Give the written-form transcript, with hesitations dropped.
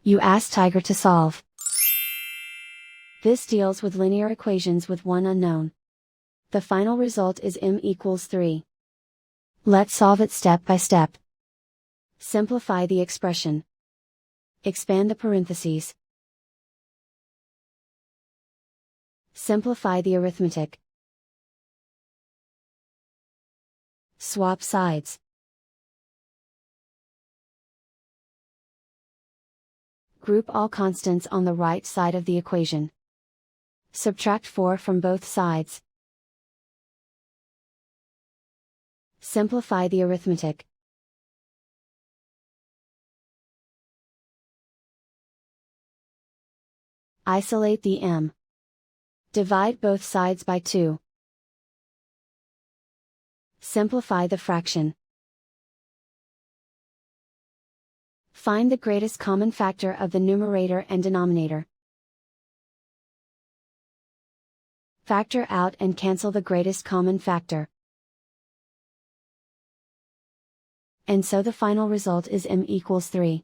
You ask Tiger to solve. This deals with linear equations with one unknown. The final result is m=3. Let's solve it step by step. Simplify the expression. Expand the parentheses. Simplify the arithmetic. Swap sides. Group all constants on the right side of the equation. Subtract 4 from both sides. Simplify the arithmetic. Isolate the m. Divide both sides by 2. Simplify the fraction. Find the greatest common factor of the numerator and denominator. Factor out and cancel the greatest common factor. And so the final result is m=3.